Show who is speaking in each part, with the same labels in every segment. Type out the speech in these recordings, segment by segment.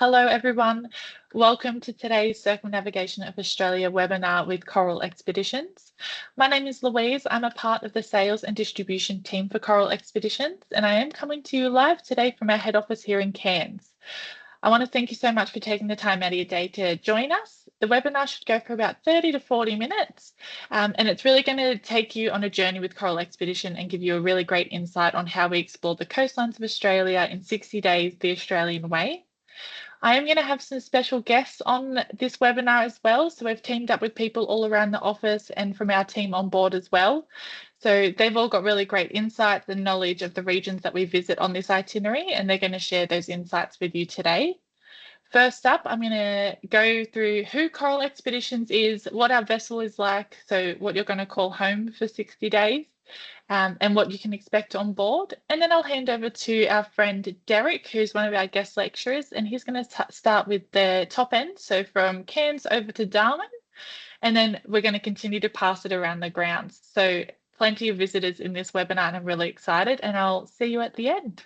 Speaker 1: Hello everyone, welcome to today's Circumnavigation of Australia webinar with Coral Expeditions. My name is Louise, I'm a part of the sales and distribution team for Coral Expeditions and I am coming to you live today from our head office here in Cairns. I want to thank you so much for taking the time out of your day to join us. The webinar should go for about 30 to 40 minutes and it's really going to take you on a journey with Coral Expedition and give you a really great insight on how we explore the coastlines of Australia in 60 days the Australian way. I am going to have some special guests on this webinar as well. So we've teamed up with people all around the office and from our team on board as well. So they've all got really great insights and knowledge of the regions that we visit on this itinerary, and they're going to share those insights with you today. First up, I'm going to go through who Coral Expeditions is, what our vessel is like, so what you're going to call home for 60 days. And what you can expect on board. And then I'll hand over to our friend Derek, who's one of our guest lecturers, and he's going to start with the top end, so from Cairns over to Darwin, and then we're going to continue to pass it around the grounds. So plenty of visitors in this webinar, and I'm really excited, and I'll see you at the end.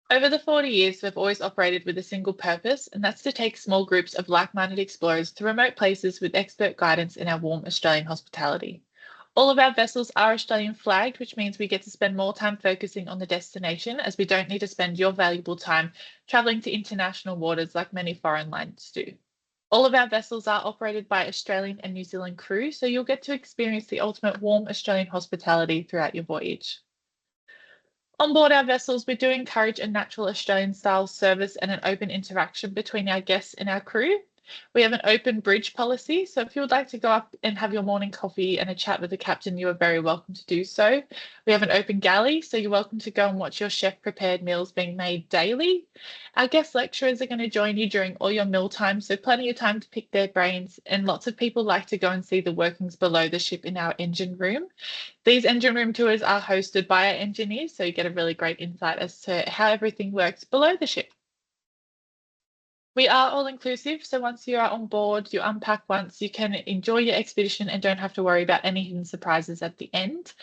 Speaker 1: Over the 40 years, we've always operated with a single purpose, and that's to take small groups of like-minded explorers to remote places with expert guidance in our warm Australian hospitality. All of our vessels are Australian flagged, which means we get to spend more time focusing on the destination as we don't need to spend your valuable time travelling to international waters like many foreign lines do. All of our vessels are operated by Australian and New Zealand crew, so you'll get to experience the ultimate warm Australian hospitality throughout your voyage. On board our vessels, we do encourage a natural Australian style service and an open interaction between our guests and our crew. We have an open bridge policy, so if you would like to go up and have your morning coffee and a chat with the captain, you are very welcome to do so. We have an open galley, so you're welcome to go and watch your chef prepared meals being made daily. Our guest lecturers are going to join you during all your meal times, so plenty of time to pick their brains, and lots of people like to go and see the workings below the ship in our engine room. These engine room tours are hosted by our engineers, so you get a really great insight as to how everything works below the ship. We are all inclusive, so once you are on board, you unpack once, you can enjoy your expedition and don't have to worry about any hidden surprises at the end.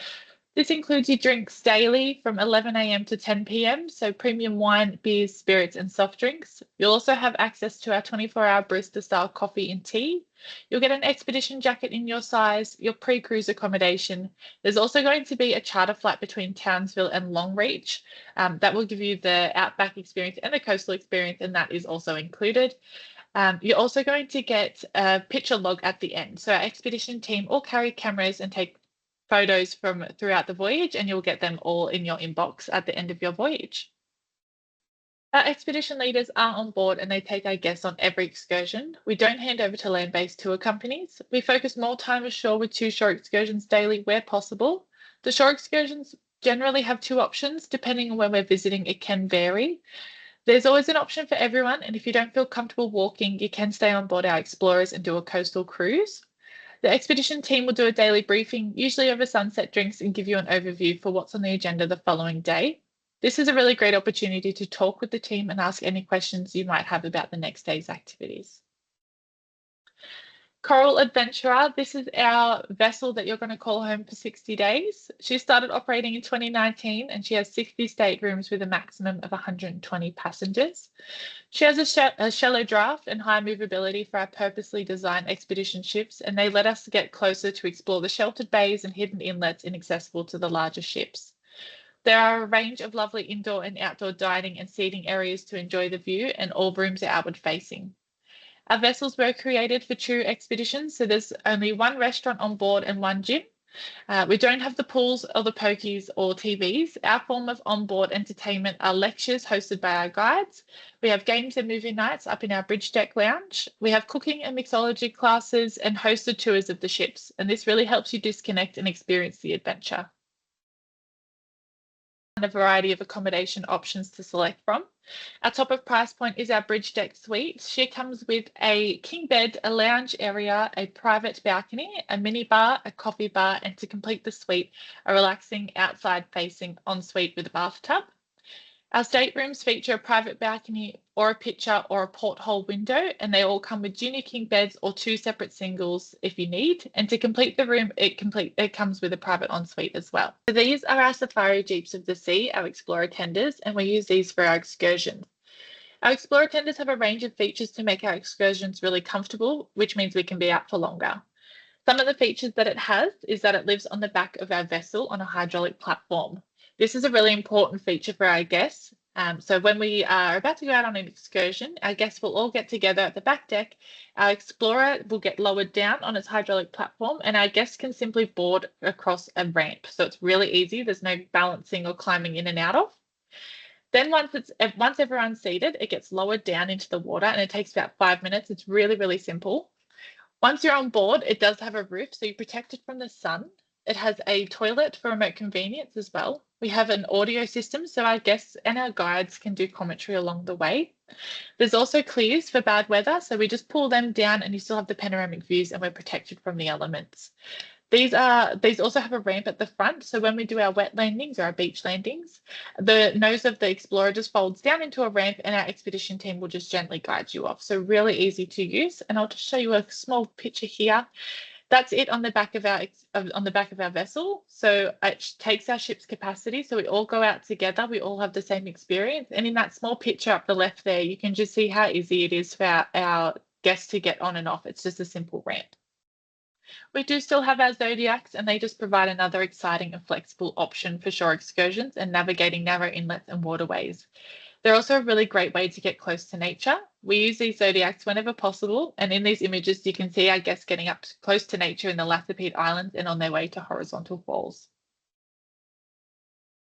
Speaker 1: This includes your drinks daily from 11 a.m. to 10 p.m, so premium wine, beers, spirits and soft drinks. You'll also have access to our 24-hour barista-style coffee and tea. You'll get an expedition jacket in your size, your pre-cruise accommodation. There's also going to be a charter flight between Townsville and Longreach. That will give you the outback experience and the coastal experience, and that is also included. You're also going to get a picture log at the end. So our expedition team all carry cameras and take photos from throughout the voyage, and you'll get them all in your inbox at the end of your voyage. Our expedition leaders are on board and they take our guests on every excursion. We don't hand over to land-based tour companies. We focus more time ashore with 2 shore excursions daily where possible. The shore excursions generally have 2 options. Depending on where we're visiting, it can vary. There's always an option for everyone, and if you don't feel comfortable walking, you can stay on board our explorers and do a coastal cruise. The expedition team will do a daily briefing, usually over sunset drinks, and give you an overview for what's on the agenda the following day. This is a really great opportunity to talk with the team and ask any questions you might have about the next day's activities. Coral Adventurer, this is our vessel that you're going to call home for 60 days. She started operating in 2019 and she has 60 staterooms with a maximum of 120 passengers. She has a shallow draft and high movability for our purposely designed expedition ships, and they let us get closer to explore the sheltered bays and hidden inlets inaccessible to the larger ships. There are a range of lovely indoor and outdoor dining and seating areas to enjoy the view, and all rooms are outward facing. Our vessels were created for true expeditions, so there's only 1 restaurant on board and 1 gym. We don't have the pools or the pokies or TVs. Our form of onboard entertainment are lectures hosted by our guides. We have games and movie nights up in our bridge deck lounge. We have cooking and mixology classes and hosted tours of the ships, and this really helps you disconnect and experience the adventure. A variety of accommodation options to select from. Our top of price point is our bridge deck suite. She comes with a king bed, a lounge area, a private balcony, a mini bar, a coffee bar, and to complete the suite, a relaxing outside facing ensuite with a bathtub. Our staterooms feature a private balcony or a picture or a porthole window, and they all come with junior king beds or 2 separate singles if you need. And to complete the room, it comes with a private ensuite as well. So these are our safari jeeps of the sea, our explorer tenders, and we use these for our excursions. Our Explorer tenders have a range of features to make our excursions really comfortable, which means we can be out for longer. Some of the features that it has is that it lives on the back of our vessel on a hydraulic platform. This is a really important feature for our guests. So when we are about to go out on an excursion, our guests will all get together at the back deck. Our Explorer will get lowered down on its hydraulic platform and our guests can simply board across a ramp. So it's really easy. There's no balancing or climbing in and out of. Then once everyone's seated, it gets lowered down into the water and it takes about 5 minutes. It's really, really simple. Once you're on board, it does have a roof, so you're protected from the sun. It has a toilet for remote convenience as well. We have an audio system, so our guests and our guides can do commentary along the way. There's also clears for bad weather, so we just pull them down and you still have the panoramic views and we're protected from the elements. These also have a ramp at the front, so when we do our wet landings or our beach landings, the nose of the Explorer just folds down into a ramp and our expedition team will just gently guide you off. So really easy to use. And I'll just show you a small picture here. That's it on the back of our vessel. So it takes our ship's capacity. So we all go out together. We all have the same experience. And in that small picture up the left there, you can just see how easy it is for our guests to get on and off. It's just a simple ramp. We do still have our Zodiacs and they just provide another exciting and flexible option for shore excursions and navigating narrow inlets and waterways. They're also a really great way to get close to nature. We use these Zodiacs whenever possible, and in these images you can see our guests getting up close to nature in the Lathapede Islands and on their way to horizontal falls.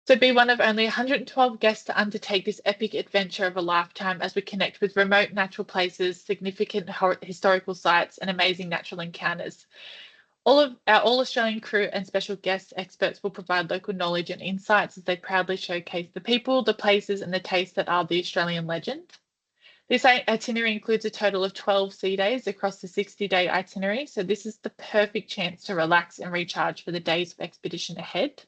Speaker 1: So be one of only 112 guests to undertake this epic adventure of a lifetime as we connect with remote natural places, significant historical sites, and amazing natural encounters. All of our All-Australian crew and special guest experts will provide local knowledge and insights as they proudly showcase the people, the places, and the tastes that are the Australian legend. This itinerary includes a total of 12 sea days across the 60-day itinerary, so this is the perfect chance to relax and recharge for the days of expedition ahead.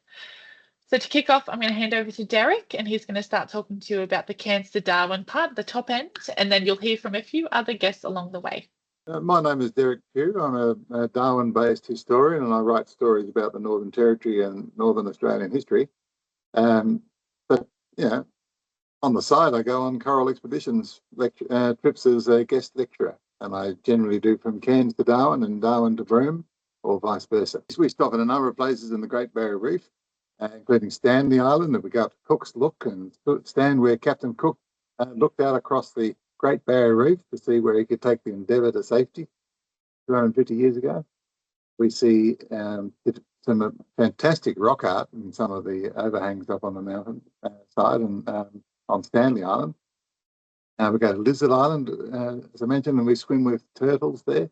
Speaker 1: So to kick off, I'm going to hand over to Derek and he's going to start talking to you about the Cairns to Darwin part, the top end, and then you'll hear from a few other guests along the way.
Speaker 2: My name is Derek Pugh. I'm a Darwin-based historian and I write stories about the Northern Territory and Northern Australian history. But, you know, on the side, I go on Coral Expeditions trips as a guest lecturer, and I generally do from Cairns to Darwin and Darwin to Broome, or vice versa. We stop at a number of places in the Great Barrier Reef, including Stanley Island, and we go up to Cook's Look and stand where Captain Cook looked out across the Great Barrier Reef to see where he could take the Endeavour to safety 250 years ago. We see some fantastic rock art in some of the overhangs up on the mountain side and on Stanley Island. We go to Lizard Island, as I mentioned, and we swim with turtles there.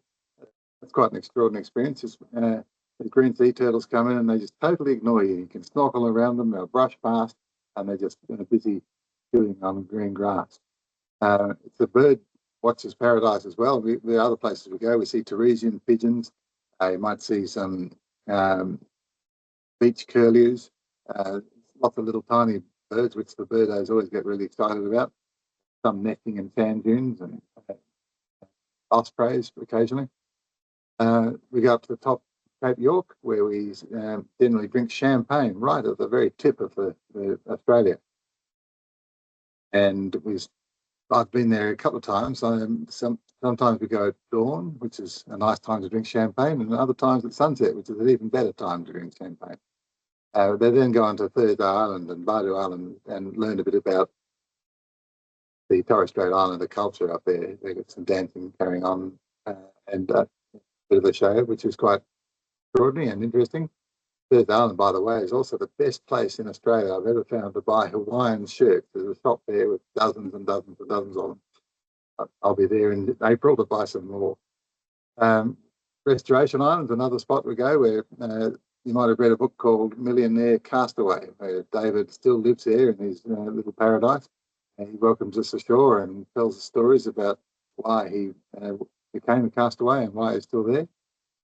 Speaker 2: It's quite an extraordinary experience. The green sea turtles come in and they just totally ignore you. You can snorkel around them, they'll brush past, and they're just busy chewing on green grass. It's a bird watcher's paradise as well. The other places we go, we see Teresian pigeons. You might see some beach curlews, lots of little tiny birds, which the birdos always get really excited about. Some nesting in sand dunes and ospreys occasionally. We go up to the top of Cape York, where we generally drink champagne right at the very tip of the Australia. And I've been there a couple of times. Sometimes we go at dawn, which is a nice time to drink champagne, and other times at sunset, which is an even better time to drink champagne. They then go on to Thursday Island and Bardu Island and learn a bit about the Torres Strait Islander culture up there. They get some dancing going on and a bit of a show, which is quite extraordinary and interesting. Thursday Island, by the way, is also the best place in Australia I've ever found to buy Hawaiian shirts. There's a shop there with dozens and dozens and dozens of them. I'll be there in April to buy some more. Restoration Island's another spot we go where you might have read a book called Millionaire Castaway, where David still lives there in his little paradise. And he welcomes us ashore and tells us stories about why he became a castaway and why he's still there.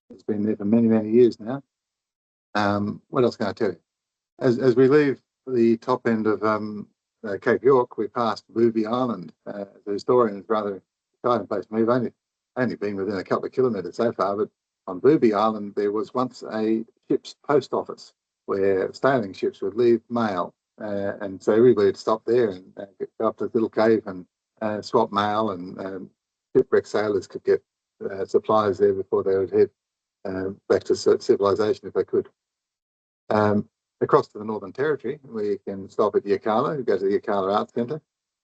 Speaker 2: He's been there for many, many years now. What else can I tell you? As we leave the top end of Cape York, we passed Booby Island. The historian is rather exciting place. We've only been within a couple of kilometres so far, but on Booby Island there was once a ship's post office where sailing ships would leave mail, and so everybody would stop there and go up to the little cave and swap mail, and shipwrecked sailors could get supplies there before they would head back to civilization if they could. Across to the Northern Territory, we can stop at Yirrkala, go to the Yirrkala Art Centre,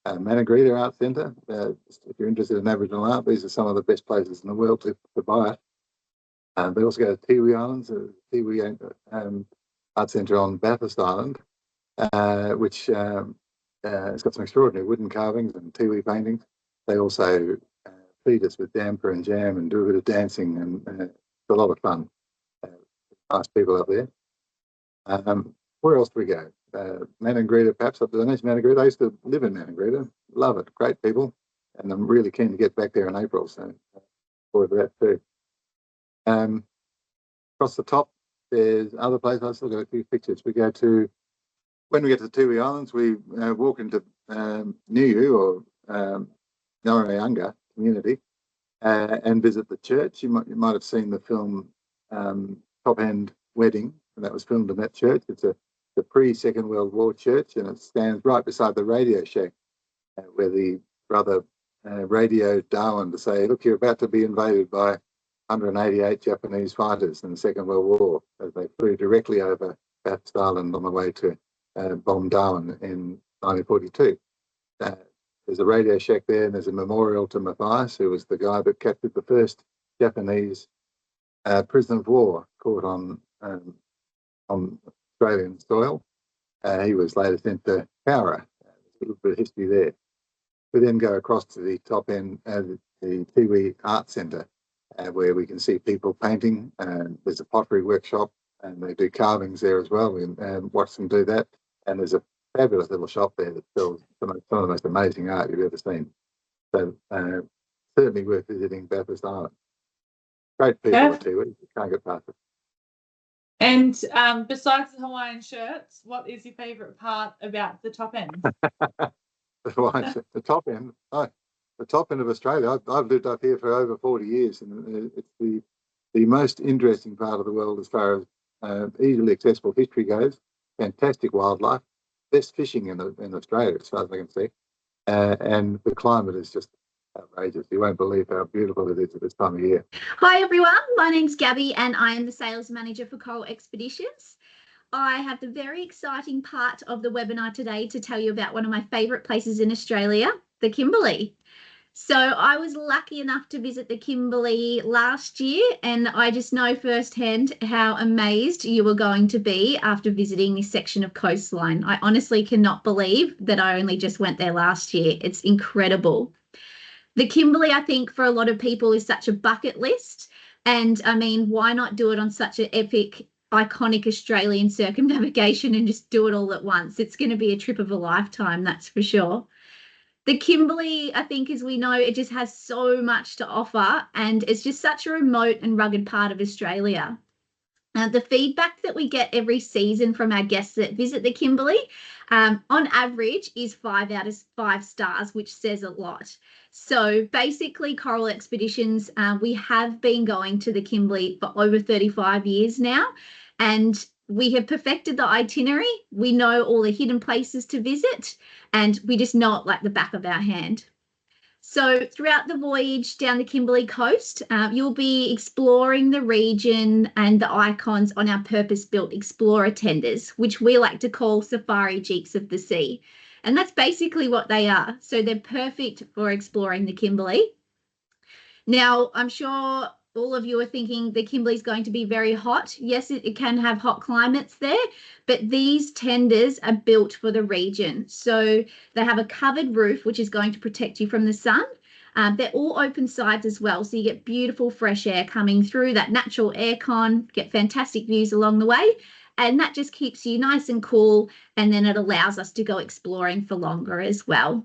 Speaker 2: Maningrida Art Centre. If you're interested in Aboriginal art, these are some of the best places in the world to buy it. They also go to Tiwi Islands, Tiwi Art Centre on Bathurst Island, which it's got some extraordinary wooden carvings and Tiwi paintings. They also feed us with damper and jam and do a bit of dancing, and it's a lot of fun. Nice people up there. Where else do we go? Maningrida, perhaps up to the next Maningrida. I used to live in Maningrida. Love it. Great people. And I'm really keen to get back there in April. So forward to that too. Across the top, there's other places. I've still got a few pictures. When we get to the Tiwi Islands, we walk into Niue or Narayanga community and visit the church. You might have seen the film Top End Wedding, and that was filmed in that church. It's a pre-Second World War church, and it stands right beside the radio shack where the brother radioed Darwin to say, look, you're about to be invaded by 188 Japanese fighters in the Second World War, as they flew directly over Bathurst Island on the way to bomb Darwin in 1942. There's a radio shack there, and there's a memorial to Matthias, who was the guy that captured the first Japanese prisoner of war caught on Australian soil. He was later sent to Cowra. There's a little bit of history there. We then go across to the top end, the Tiwi Art Centre, where we can see people painting. There's a pottery workshop, and they do carvings there as well. We watch them do that. And there's a fabulous little shop there that sells some of the most amazing art you've ever seen. So certainly worth visiting Bathurst Island. Great people at Tiwi. You can't get past it.
Speaker 1: And besides the Hawaiian shirts, what is your favourite part about the top end?
Speaker 2: The top end. Oh, the top end of Australia. I've lived up here for over 40 years, and it's the most interesting part of the world as far as easily accessible history goes. Fantastic wildlife, best fishing in Australia as far as I can see, and the climate is just outrageous. You won't believe how beautiful it is at this time of year.
Speaker 3: Hi everyone, my name's Gabby and I am the sales manager for Coral Expeditions. I have the very exciting part of the webinar today to tell you about one of my favourite places in Australia, the Kimberley. So I was lucky enough to visit the Kimberley last year, and I just know firsthand how amazed you are going to be after visiting this section of coastline. I honestly cannot believe that I only just went there last year. It's incredible. The Kimberley, I think, for a lot of people is such a bucket list. And I mean, why not do it on such an epic, iconic Australian circumnavigation and just do it all at once? It's going to be a trip of a lifetime, that's for sure. The Kimberley, I think, as we know, it just has so much to offer, and it's just such a remote and rugged part of Australia. The feedback that we get every season from our guests that visit the Kimberley, on average, is 5 out of 5 stars, which says a lot. So basically, Coral Expeditions, we have been going to the Kimberley for over 35 years now, and we have perfected the itinerary. We know all the hidden places to visit, and we just know it like the back of our hand. So throughout the voyage down the Kimberley coast, you'll be exploring the region and the icons on our purpose-built explorer tenders, which we like to call safari jeeps of the sea. And that's basically what they are. So they're perfect for exploring the Kimberley. Now, I'm sure all of you are thinking the Kimberley is going to be very hot. Yes, it can have hot climates there, but these tenders are built for the region. So they have a covered roof, which is going to protect you from the sun. They're all open sides as well, so you get beautiful fresh air coming through, that natural aircon, get fantastic views along the way, and that just keeps you nice and cool, and then it allows us to go exploring for longer as well.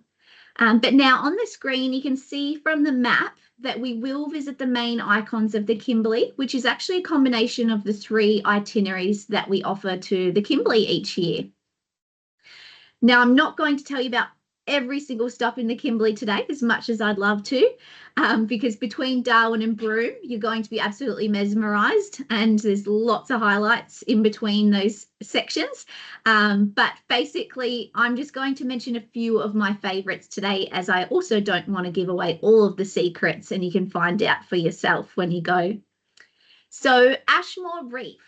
Speaker 3: But now on the screen, you can see from the map that we will visit the main icons of the Kimberley, which is actually a combination of the 3 itineraries that we offer to the Kimberley each year. Now, I'm not going to tell you about every single stop in the Kimberley today, as much as I'd love to, because between Darwin and Broome, you're going to be absolutely mesmerised, and there's lots of highlights in between those sections. But basically, I'm just going to mention a few of my favourites today, as I also don't want to give away all of the secrets, and you can find out for yourself when you go. So Ashmore Reef.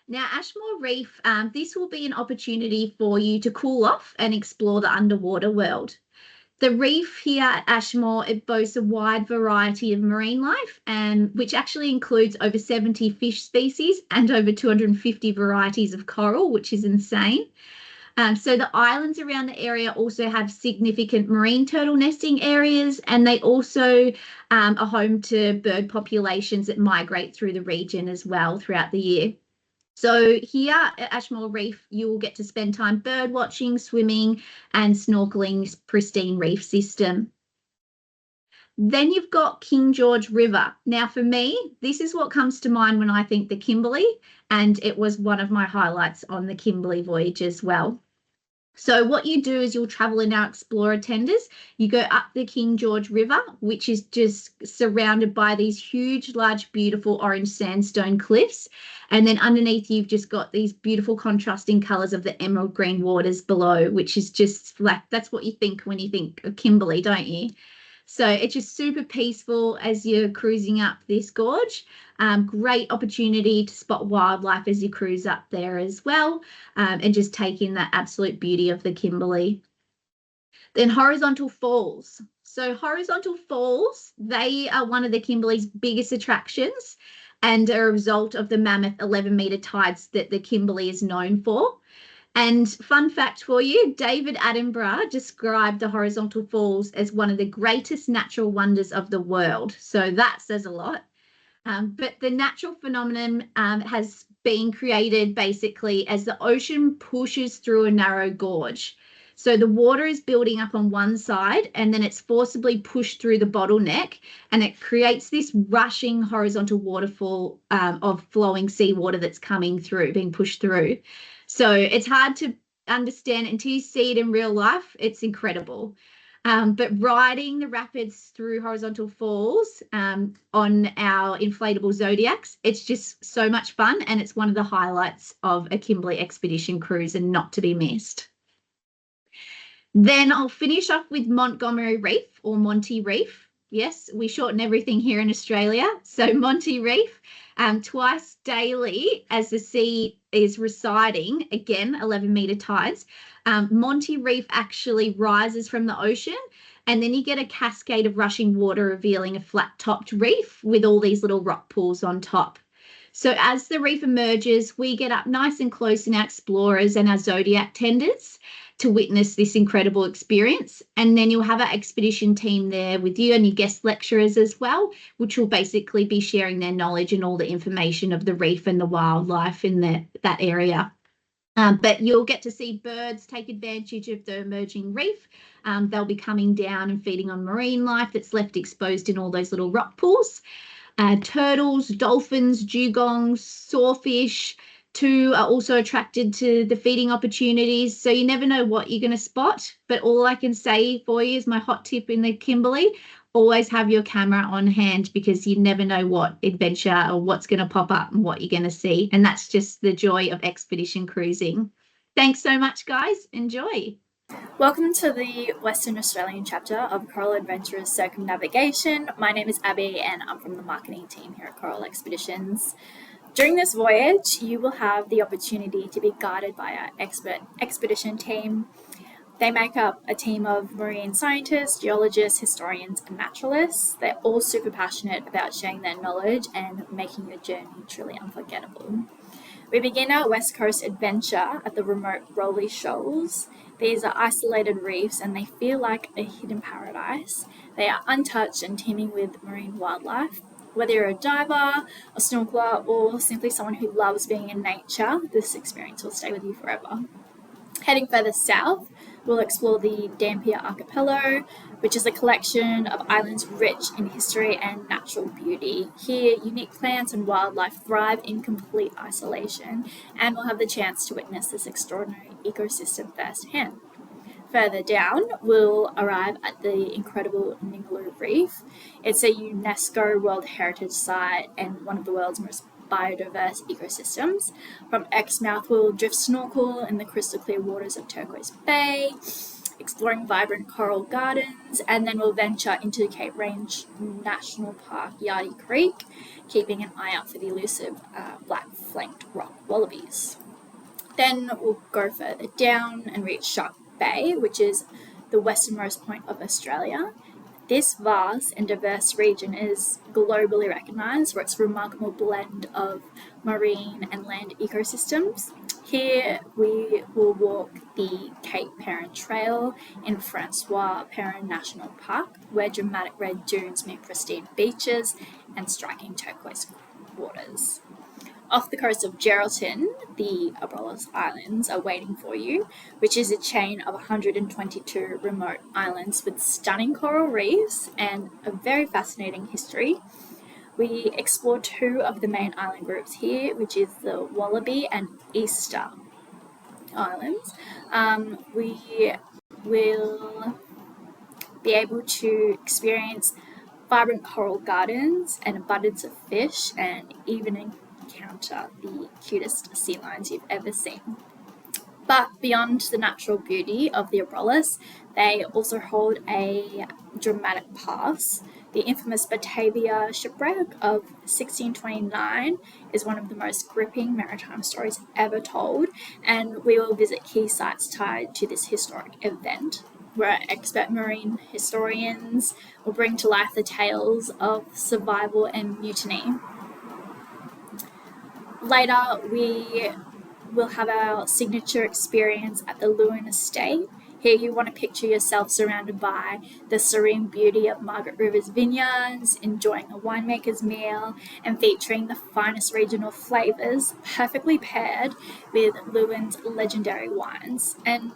Speaker 3: Now, Ashmore Reef, this will be an opportunity for you to cool off and explore the underwater world. The reef here at Ashmore, it boasts a wide variety of marine life, and which actually includes over 70 fish species and over 250 varieties of coral, which is insane. So the islands around the area also have significant marine turtle nesting areas, and they also are home to bird populations that migrate through the region as well throughout the year. So here at Ashmore Reef, you will get to spend time bird watching, swimming and snorkeling pristine reef system. Then you've got King George River. Now for me, this is what comes to mind when I think the Kimberley, and it was one of my highlights on the Kimberley voyage as well. So what you do is you'll travel in our Explorer tenders. You go up the King George River, which is just surrounded by these huge, large, beautiful orange sandstone cliffs. And then underneath you've just got these beautiful contrasting colours of the emerald green waters below, which is just like, that's what you think when you think of Kimberley, don't you? So it's just super peaceful as you're cruising up this gorge. Great opportunity to spot wildlife as you cruise up there as well, and just take in that absolute beauty of the Kimberley. Then Horizontal Falls. So Horizontal Falls, they are one of the Kimberley's biggest attractions and are a result of the mammoth 11-metre tides that the Kimberley is known for. And fun fact for you, David Attenborough described the Horizontal Falls as one of the greatest natural wonders of the world. So that says a lot. But the natural phenomenon has been created basically as the ocean pushes through a narrow gorge. So the water is building up on one side and then it's forcibly pushed through the bottleneck, and it creates this rushing horizontal waterfall of flowing seawater that's coming through, being pushed through. So it's hard to understand until you see it in real life. It's incredible. But riding the rapids through Horizontal Falls on our inflatable Zodiacs, it's just so much fun, and it's one of the highlights of a Kimberley expedition cruise and not to be missed. Then I'll finish off with Montgomery Reef, or Monty Reef. Yes, we shorten everything here in Australia. So Monty Reef, twice daily as the sea is receding, again, 11-metre tides, Monty Reef actually rises from the ocean, and then you get a cascade of rushing water revealing a flat-topped reef with all these little rock pools on top. So as the reef emerges, we get up nice and close in our Explorers and our Zodiac tenders to witness this incredible experience. And then you'll have our expedition team there with you and your guest lecturers as well, which will basically be sharing their knowledge and all the information of the reef and the wildlife in that area. But you'll get to see birds take advantage of the emerging reef. They'll be coming down and feeding on marine life that's left exposed in all those little rock pools. Turtles, dolphins, dugongs, sawfish too are also attracted to the feeding opportunities. So you never know what you're going to spot. But all I can say for you is my hot tip in the Kimberley: always have your camera on hand, because you never know what adventure or what's going to pop up and what you're going to see. And that's just the joy of expedition cruising. Thanks so much, guys. Enjoy.
Speaker 4: Welcome to the Western Australian chapter of Coral Adventurers Circumnavigation. My name is Abby and I'm from the marketing team here at Coral Expeditions. During this voyage, you will have the opportunity to be guided by our expert expedition team. They make up a team of marine scientists, geologists, historians, and naturalists. They're all super passionate about sharing their knowledge and making your journey truly unforgettable. We begin our West Coast adventure at the remote Rowley Shoals. These are isolated reefs and they feel like a hidden paradise. They are untouched and teeming with marine wildlife. Whether you're a diver, a snorkeler, or simply someone who loves being in nature, this experience will stay with you forever. Heading further south, we'll explore the Dampier Archipelago, which is a collection of islands rich in history and natural beauty. Here, unique plants and wildlife thrive in complete isolation, and we'll have the chance to witness this extraordinary ecosystem firsthand. Further down, we'll arrive at the incredible Ningaloo Reef. It's a UNESCO World Heritage Site and one of the world's most biodiverse ecosystems. From Exmouth, we'll drift snorkel in the crystal clear waters of Turquoise Bay, exploring vibrant coral gardens, and then we'll venture into Cape Range National Park, Yardie Creek, keeping an eye out for the elusive black-flanked rock wallabies. Then we'll go further down and reach Shark Bay, which is the westernmost point of Australia. This vast and diverse region is globally recognised for its remarkable blend of marine and land ecosystems. Here we will walk the Cape Perrin Trail in Francois Perrin National Park, where dramatic red dunes meet pristine beaches and striking turquoise waters. Off the coast of Geraldton, the Abrolhos Islands are waiting for you, which is a chain of 122 remote islands with stunning coral reefs and a very fascinating history. We explore two of the main island groups here, which is the Wallaby and Easter Islands. We will be able to experience vibrant coral gardens and abundance of fish, and even encounter the cutest sea lions you've ever seen. But beyond the natural beauty of the Abrolhos, they also hold a dramatic past. The infamous Batavia shipwreck of 1629 is one of the most gripping maritime stories ever told, and we will visit key sites tied to this historic event, where expert marine historians will bring to life the tales of survival and mutiny. Later, we will have our signature experience at the Lewin Estate. Here you want to picture yourself surrounded by the serene beauty of Margaret River's vineyards, enjoying a winemaker's meal, and featuring the finest regional flavours, perfectly paired with Lewin's legendary wines. And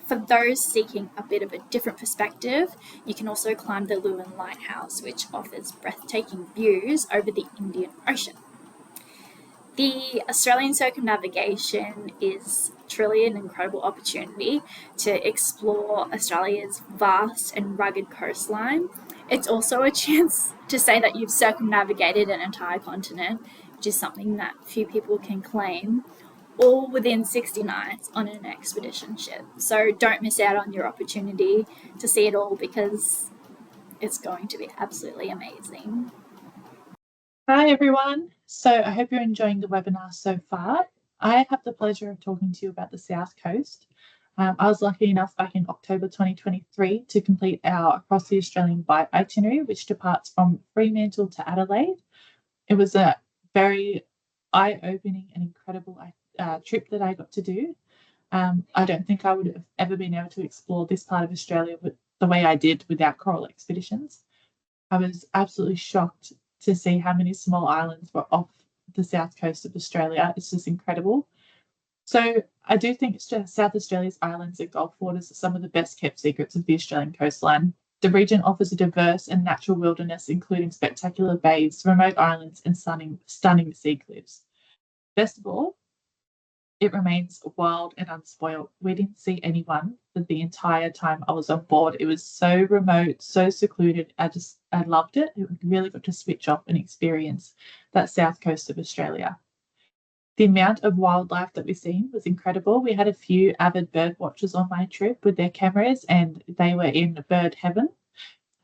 Speaker 4: for those seeking a bit of a different perspective, you can also climb the Lewin Lighthouse, which offers breathtaking views over the Indian Ocean. The Australian Circumnavigation is truly an incredible opportunity to explore Australia's vast and rugged coastline. It's also a chance to say that you've circumnavigated an entire continent, which is something that few people can claim, all within 60 nights on an expedition ship. So don't miss out on your opportunity to see it all, because it's going to be absolutely amazing.
Speaker 1: Hi everyone. So I hope you're enjoying the webinar so far. I have the pleasure of talking to you about the South Coast. I was lucky enough back in October 2023 to complete our Across the Australian Bight itinerary, which departs from Fremantle to Adelaide. It was a very eye-opening and incredible trip that I got to do. I don't think I would have ever been able to explore this part of Australia the way I did without Coral Expeditions. I was absolutely shocked to see how many small islands were off the south coast of Australia. It's just incredible. So I do think South Australia's islands and Gulf waters are some of the best kept secrets of the Australian coastline. The region offers a diverse and natural wilderness, including spectacular bays, remote islands, and stunning sea cliffs. Best of all, it remains wild and unspoiled. We didn't see anyone for the entire time I was on board. It was so remote, so secluded. I loved it. It really got to switch off and experience that south coast of Australia. The amount of wildlife that we've seen was incredible. We had a few avid bird watchers on my trip with their cameras, and they were in bird heaven.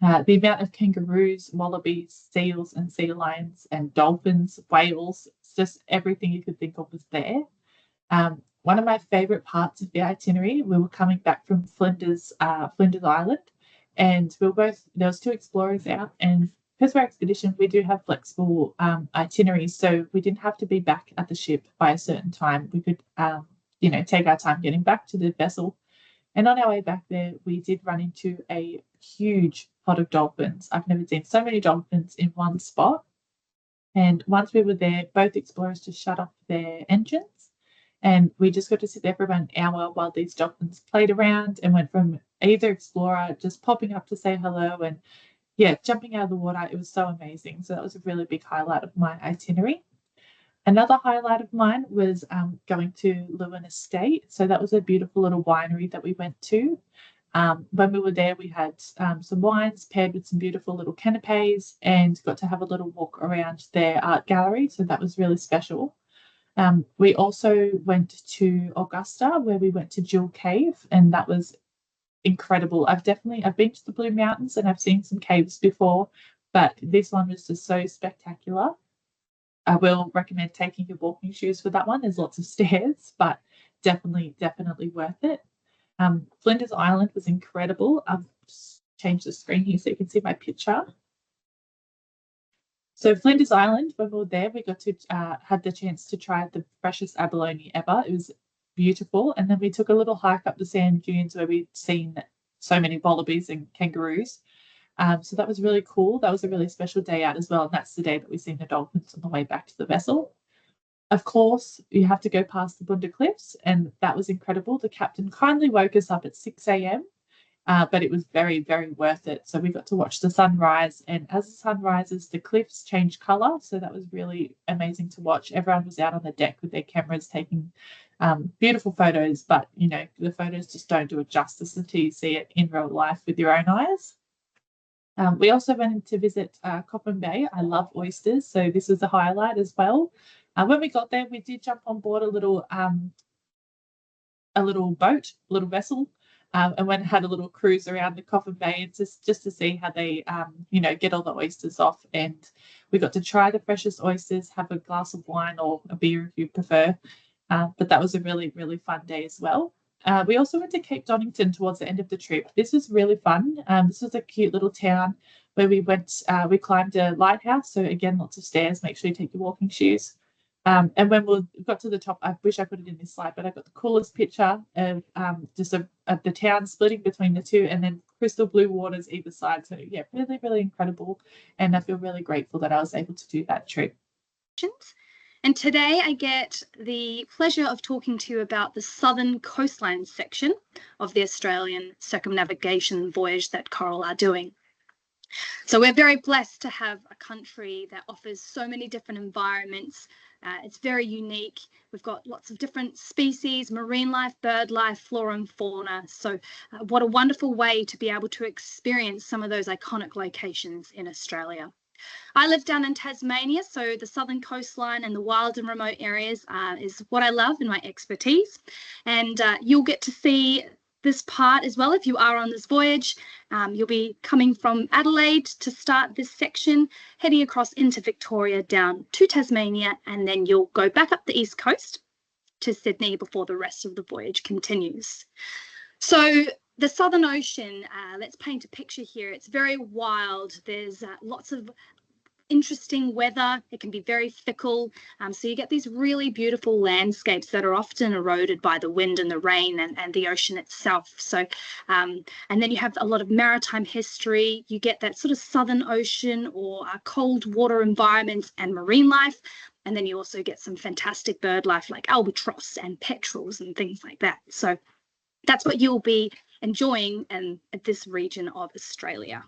Speaker 1: The amount of kangaroos, wallabies, seals and sea lions and dolphins, whales, just everything you could think of was there. One of my favourite parts of the itinerary, we were coming back from Flinders Island, and there was two explorers out, and because we're expedition, we do have flexible itineraries, so we didn't have to be back at the ship by a certain time. We could, take our time getting back to the vessel. And on our way back there, we did run into a huge pod of dolphins. I've never seen so many dolphins in one spot. And once we were there, both explorers just shut off their engines. And we just got to sit there for about an hour while these dolphins played around and went from either explorer just popping up to say hello and, jumping out of the water. It was so amazing. So that was a really big highlight of my itinerary. Another highlight of mine was going to Lewin Estate. So that was a beautiful little winery that we went to. When we were there, we had some wines paired with some beautiful little canapes and got to have a little walk around their art gallery. So that was really special. We also went to Augusta, where we went to Jewel Cave, and that was incredible. I've been to the Blue Mountains and I've seen some caves before, but this one was just so spectacular. I will recommend taking your walking shoes for that one. There's lots of stairs, but definitely worth it. Flinders Island was incredible. I've just changed the screen here so you can see my picture. So Flinders Island, when we were there, we got to had the chance to try the freshest abalone ever. It was beautiful. And then we took a little hike up the sand dunes where we'd seen so many wallabies and kangaroos. So that was really cool. That was a really special day out as well. And that's the day that we seen the dolphins on the way back to the vessel. Of course, you have to go past the Bunda Cliffs, and that was incredible. The captain kindly woke us up at 6 a.m., but it was very worth it. So we got to watch the sunrise, and as the sun rises, the cliffs change colour. So that was really amazing to watch. Everyone was out on the deck with their cameras taking beautiful photos, but you know, the photos just don't do it justice until you see it in real life with your own eyes. We also went to visit Coppin Bay. I love oysters, so this was a highlight as well. When we got there, we did jump on board a little boat, a little vessel, and went and had a little cruise around the Coffin Bay, and just to see how they, get all the oysters off. And we got to try the freshest oysters, have a glass of wine or a beer if you prefer. But that was a really fun day as well. We also went to Cape Donington towards the end of the trip. This was really fun. This was a cute little town where we went. We climbed a lighthouse. So again, lots of stairs. Make sure you take your walking shoes. And when we got to the top, I wish I put it in this slide, but I got the coolest picture of of the town splitting between the two, and then crystal blue waters either side. So yeah, really incredible. And I feel really grateful that I was able to do that trip.
Speaker 5: And today I get the pleasure of talking to you about the southern coastline section of the Australian circumnavigation voyage that Coral are doing. So we're very blessed to have a country that offers so many different environments. It's very unique. We've got lots of different species, marine life, bird life, flora and fauna. So what a wonderful way to be able to experience some of those iconic locations in Australia. I live down in Tasmania, so the southern coastline and the wild and remote areas is what I love and my expertise. And you'll get to see this part as well if you are on this voyage. You'll be coming from Adelaide to start this section, heading across into Victoria down to Tasmania, and then you'll go back up the east coast to Sydney before the rest of the voyage continues. So the Southern Ocean, let's paint a picture here. It's very wild. There's lots of interesting weather. It can be very fickle. So you get these really beautiful landscapes that are often eroded by the wind and the rain and the ocean itself. So, and then you have a lot of maritime history. You get that sort of Southern Ocean or cold water environments and marine life. And then you also get some fantastic bird life like albatross and petrels and things like that. So that's what you'll be enjoying in this region of Australia.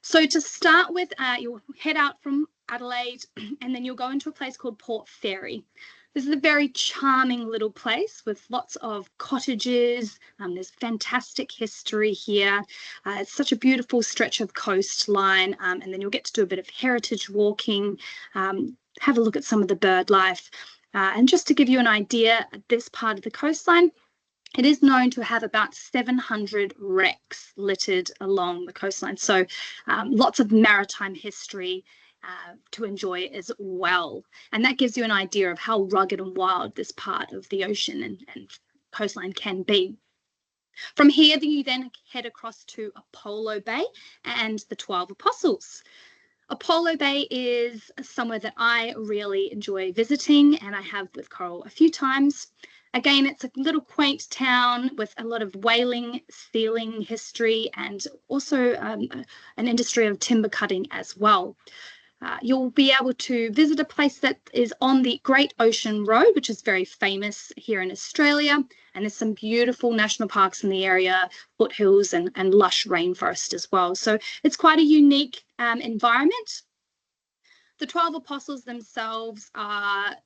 Speaker 5: So to start with, you'll head out from Adelaide and then you'll go into a place called Port Fairy. This is a very charming little place with lots of cottages. There's fantastic history here. It's such a beautiful stretch of coastline, and then you'll get to do a bit of heritage walking, have a look at some of the bird life. And just to give you an idea, this part of the coastline, it is known to have about 700 wrecks littered along the coastline. So lots of maritime history to enjoy as well. And that gives you an idea of how rugged and wild this part of the ocean and coastline can be. From here, you then head across to Apollo Bay and the 12 Apostles. Apollo Bay is somewhere that I really enjoy visiting, and I have with Coral a few times. Again, it's a little quaint town with a lot of whaling, sealing history, and also an industry of timber cutting as well. You'll be able to visit a place that is on the Great Ocean Road, which is very famous here in Australia. And there's some beautiful national parks in the area, foothills and lush rainforest as well. So it's quite a unique environment. The 12 Apostles themselves are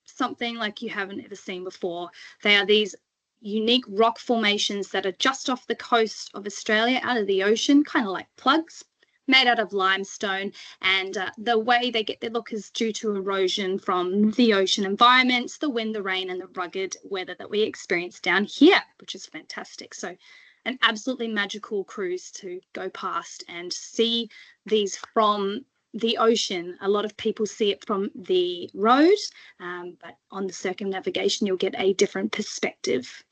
Speaker 5: something like you haven't ever seen before. They are these unique rock formations that are just off the coast of Australia, out of the ocean, kind of like plugs, made out of limestone. And the way they get their look is due to erosion from the ocean environments, the wind, the rain, and the rugged weather that we experience down here, which is fantastic. So an absolutely magical cruise to go past and see these from the ocean. A lot of people see it from the road, but on the circumnavigation, you'll get a different perspective.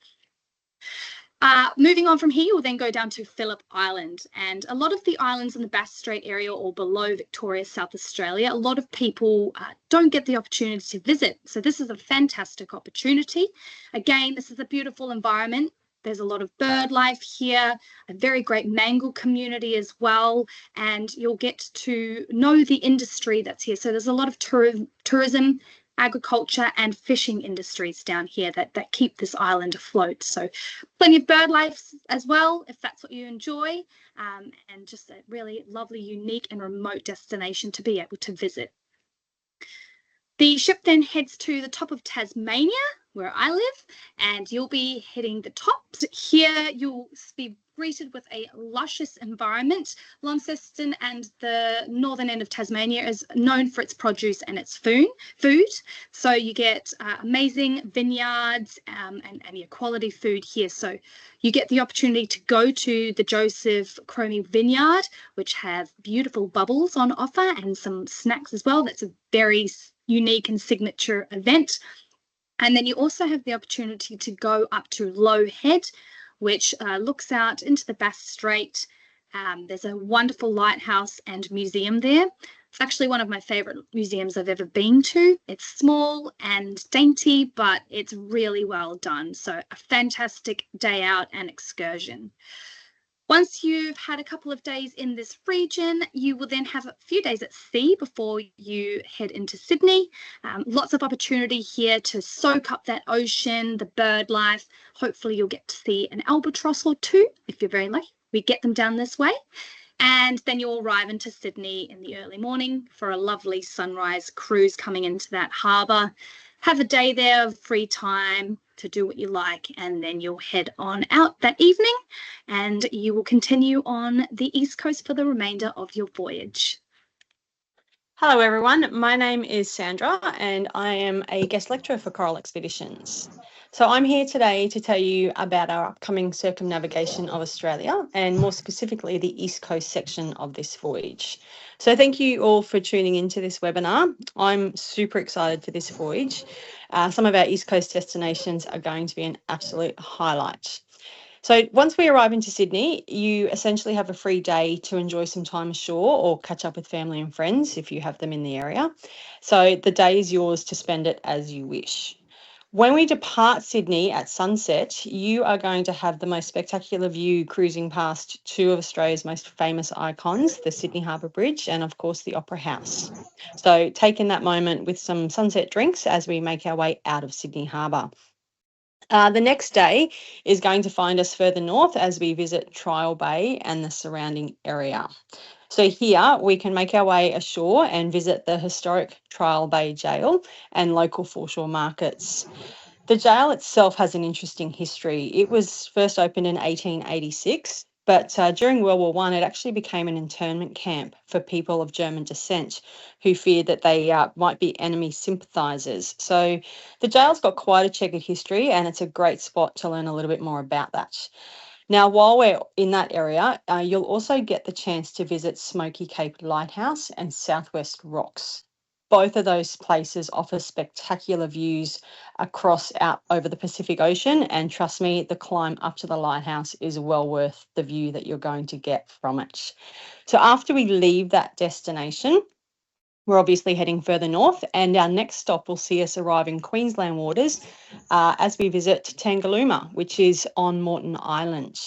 Speaker 5: Moving on from here, you'll then go down to Phillip Island, and a lot of the islands in the Bass Strait area or below Victoria, South Australia, a lot of people don't get the opportunity to visit. So this is a fantastic opportunity. Again, this is a beautiful environment. There's a lot of bird life here, a very great mangle community as well, and you'll get to know the industry that's here. So there's a lot of tourism, agriculture and fishing industries down here that keep this island afloat. So plenty of bird life as well, if that's what you enjoy, and just a really lovely, unique and remote destination to be able to visit. The ship then heads to the top of Tasmania, where I live, and you'll be hitting the tops. Here you'll be greeted with a luscious environment. Launceston and the northern end of Tasmania is known for its produce and its food. So you get amazing vineyards and your quality food here. So you get the opportunity to go to the Joseph Cromie Vineyard, which have beautiful bubbles on offer and some snacks as well. That's a very unique and signature event. And then you also have the opportunity to go up to Low Head, which looks out into the Bass Strait. There's a wonderful lighthouse and museum there. It's actually one of my favourite museums I've ever been to. It's small and dainty, but it's really well done. So a fantastic day out and excursion. Once you've had a couple of days in this region, you will then have a few days at sea before you head into Sydney. Lots of opportunity here to soak up that ocean, the bird life. Hopefully you'll get to see an albatross or two, if you're very lucky. We get them down this way. And then you'll arrive into Sydney in the early morning for a lovely sunrise cruise coming into that harbour. Have a day there of free time to do what you like, and then you'll head on out that evening and you will continue on the East Coast for the remainder of your voyage.
Speaker 6: Hello everyone, my name is Sandra and I am a guest lecturer for Coral Expeditions. So I'm here today to tell you about our upcoming Circumnavigation of Australia and more specifically the East Coast section of this voyage. So thank you all for tuning into this webinar. I'm super excited for this voyage. Some of our East Coast destinations are going to be an absolute highlight. So once we arrive into Sydney, you essentially have a free day to enjoy some time ashore or catch up with family and friends if you have them in the area. So the day is yours to spend it as you wish. When we depart Sydney at sunset, you are going to have the most spectacular view cruising past two of Australia's most famous icons, the Sydney Harbour Bridge and, of course, the Opera House. So take in that moment with some sunset drinks as we make our way out of Sydney Harbour. The next day is going to find us further north as we visit Trial Bay and the surrounding area. So here we can make our way ashore and visit the historic Trial Bay Jail and local foreshore markets. The jail itself has an interesting history. It was first opened in 1886, but during World War I, it actually became an internment camp for people of German descent who feared that they might be enemy sympathisers. So the jail's got quite a checkered history and it's a great spot to learn a little bit more about that. Now, while we're in that area, you'll also get the chance to visit Smoky Cape Lighthouse and Southwest Rocks. Both of those places offer spectacular views across out over the Pacific Ocean, and trust me, the climb up to the lighthouse is well worth the view that you're going to get from it. So after we leave that destination, we're obviously heading further north, and our next stop will see us arrive in Queensland waters as we visit Tangalooma, which is on Moreton Island.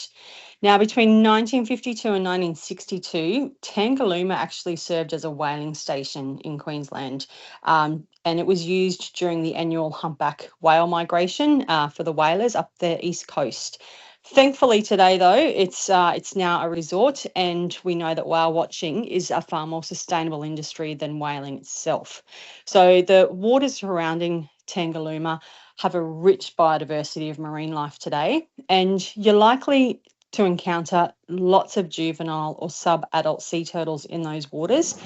Speaker 6: Now, between 1952 and 1962, Tangalooma actually served as a whaling station in Queensland, and it was used during the annual humpback whale migration for the whalers up the east coast. Thankfully today, though, it's now a resort, and we know that whale watching is a far more sustainable industry than whaling itself. So the waters surrounding Tangalooma have a rich biodiversity of marine life today, and you're likely to encounter lots of juvenile or sub-adult sea turtles in those waters.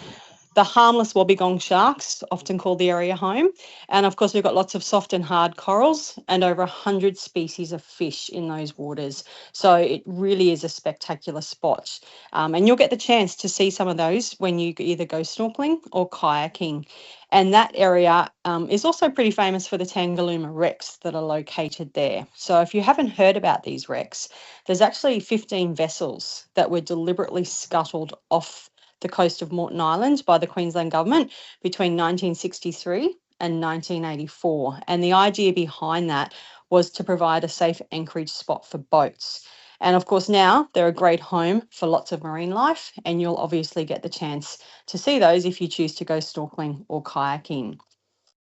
Speaker 6: The harmless wobbegong sharks often call the area home. And of course, we've got lots of soft and hard corals and over 100 species of fish in those waters. So it really is a spectacular spot. And you'll get the chance to see some of those when you either go snorkeling or kayaking. And that area is also pretty famous for the Tangalooma wrecks that are located there. So if you haven't heard about these wrecks, there's actually 15 vessels that were deliberately scuttled off the coast of Moreton Island by the Queensland government between 1963 and 1984. And the idea behind that was to provide a safe anchorage spot for boats. And of course, now they're a great home for lots of marine life, and you'll obviously get the chance to see those if you choose to go snorkeling or kayaking.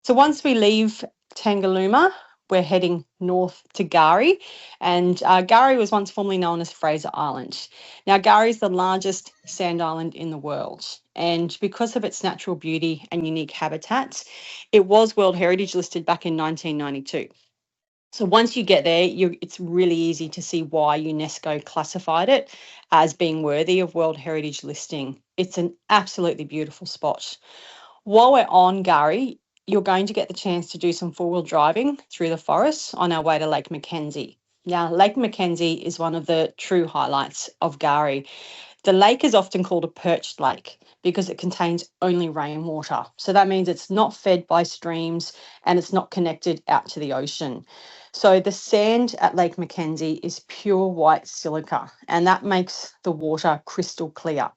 Speaker 6: So once we leave Tangalooma, we're heading north to Gari, and Gari was once formerly known as Fraser Island. Now, Gari is the largest sand island in the world, and because of its natural beauty and unique habitats, it was World Heritage listed back in 1992. So once you get there, it's really easy to see why UNESCO classified it as being worthy of World Heritage listing. It's an absolutely beautiful spot. While we're on Gari, you're going to get the chance to do some four-wheel driving through the forests on our way to Lake Mackenzie. Now, Lake Mackenzie is one of the true highlights of Gari. The lake is often called a perched lake because it contains only rainwater. So that means it's not fed by streams and it's not connected out to the ocean. So the sand at Lake Mackenzie is pure white silica, and that makes the water crystal clear.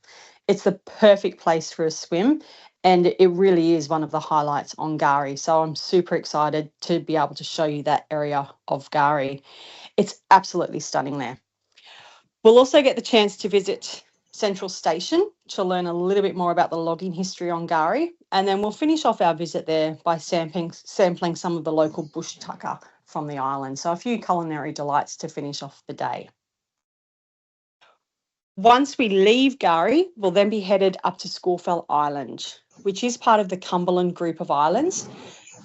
Speaker 6: It's the perfect place for a swim, and it really is one of the highlights on Gari. So I'm super excited to be able to show you that area of Gari. It's absolutely stunning there. We'll also get the chance to visit Central Station to learn a little bit more about the logging history on Gari. And then we'll finish off our visit there by sampling some of the local bush tucker from the island. So a few culinary delights to finish off the day. Once we leave Gari, we'll then be headed up to Scawfell Island, which is part of the Cumberland group of islands.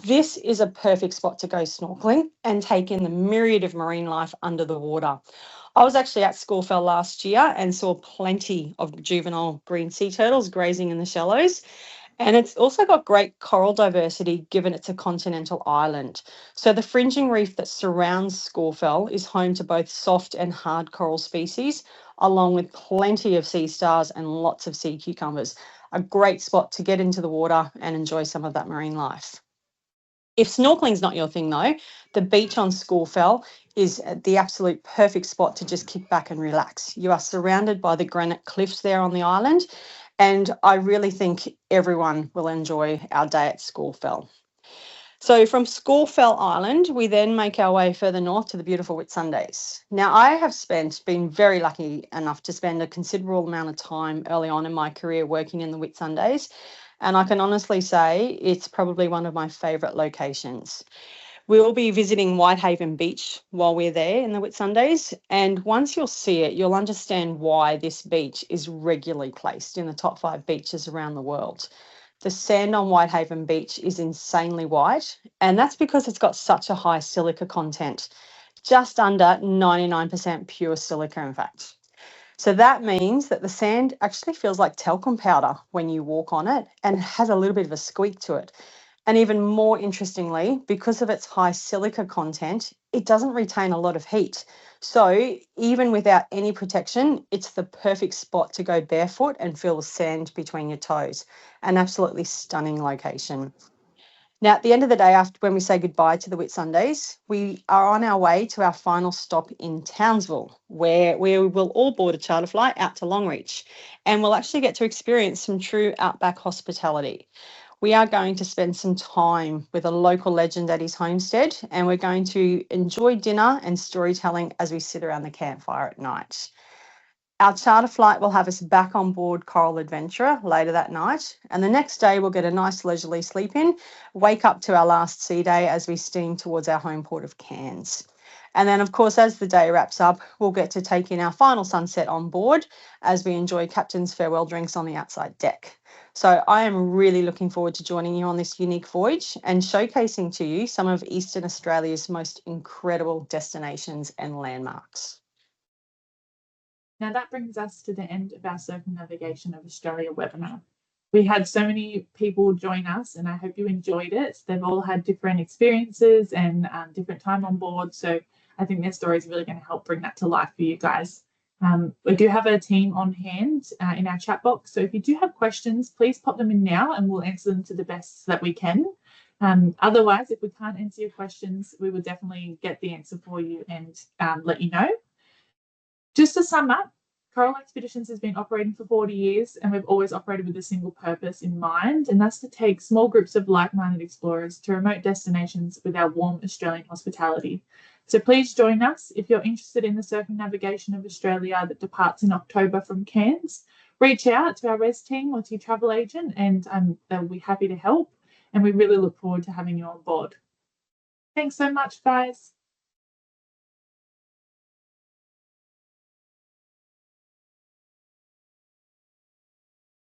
Speaker 6: This is a perfect spot to go snorkeling and take in the myriad of marine life under the water. I was actually at Scawfell last year and saw plenty of juvenile green sea turtles grazing in the shallows. And it's also got great coral diversity given it's a continental island. So the fringing reef that surrounds Scawfell is home to both soft and hard coral species, along with plenty of sea stars and lots of sea cucumbers. A great spot to get into the water and enjoy some of that marine life. If snorkeling's not your thing though, the beach on Scawfell is the absolute perfect spot to just kick back and relax. You are surrounded by the granite cliffs there on the island, and I really think everyone will enjoy our day at Scawfell. So from Scawfell Island, we then make our way further north to the beautiful Whitsundays. Now, I have been very lucky enough to spend a considerable amount of time early on in my career working in the Whitsundays, and I can honestly say it's probably one of my favourite locations. We will be visiting Whitehaven Beach while we're there in the Whitsundays, and once you'll see it, you'll understand why this beach is regularly placed in the top 5 beaches around the world. The sand on Whitehaven Beach is insanely white, and that's because it's got such a high silica content, just under 99% pure silica, in fact. So that means that the sand actually feels like talcum powder when you walk on it and has a little bit of a squeak to it. And even more interestingly, because of its high silica content, it doesn't retain a lot of heat. So even without any protection, it's the perfect spot to go barefoot and feel the sand between your toes. An absolutely stunning location. Now, at the end of the day, after when we say goodbye to the Whitsundays, we are on our way to our final stop in Townsville, where we will all board a charter flight out to Longreach, and we'll actually get to experience some true outback hospitality. We are going to spend some time with a local legend at his homestead, and we're going to enjoy dinner and storytelling as we sit around the campfire at night. Our charter flight will have us back on board Coral Adventurer later that night, and the next day we'll get a nice leisurely sleep in, wake up to our last sea day as we steam towards our home port of Cairns. And then, of course, as the day wraps up, we'll get to take in our final sunset on board as we enjoy captain's farewell drinks on the outside deck. So I am really looking forward to joining you on this unique voyage and showcasing to you some of Eastern Australia's most incredible destinations and landmarks.
Speaker 1: Now that brings us to the end of our Circumnavigation of Australia webinar. We had so many people join us and I hope you enjoyed it. They've all had different experiences and different time on board. So I think their story is really going to help bring that to life for you guys. We do have a team on hand in our chat box. So if you do have questions, please pop them in now and we'll answer them to the best that we can. Otherwise, if we can't answer your questions, we will definitely get the answer for you and let you know. Just to sum up, Coral Expeditions has been operating for 40 years and we've always operated with a single purpose in mind, and that's to take small groups of like-minded explorers to remote destinations with our warm Australian hospitality. So please join us if you're interested in the Circumnavigation of Australia that departs in October from Cairns. Reach out to our res team or to your travel agent and they'll be happy to help, and we really look forward to having you on board. Thanks so much, guys.